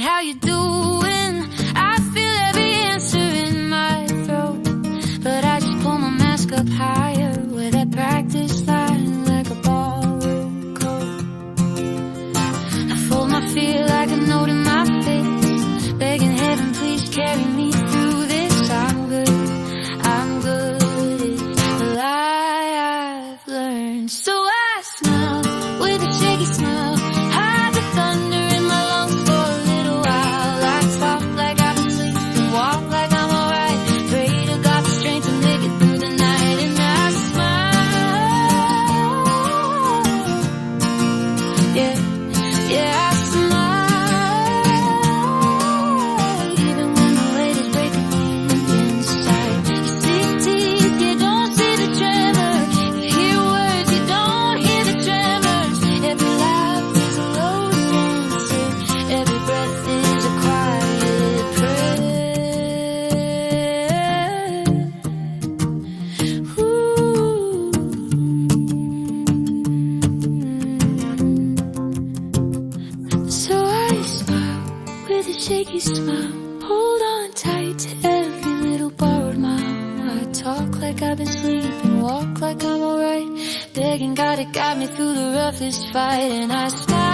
how you doing? I feel every answer in my throat, but I just pull my mask up higher with that practice line like a ballroom coat. I fold my fear like a note in my face, begging heaven please carry me through this. I'm good, I'm good, it's a lie I've learned. So I smile with a shaky smile, hide the thunder in my lungs for a little while. I talk like I've been sleeping, walk like I'm alright, pray to God for strength to make it through the night. And I smile, yeah, yeah, I smile, even when the weight is breaking me inside. You see teeth, you don't see the tremor, you hear words, you don't hear the tremors. Every laugh is a loaded answer, every breath is a quiet prayer. Ooh. So I smile with a shaky smile, hold on tight to every little borrowed mile. I talk like I've been sleeping, walk like I'm alright, begging God to guide me through the roughest fight. And I smile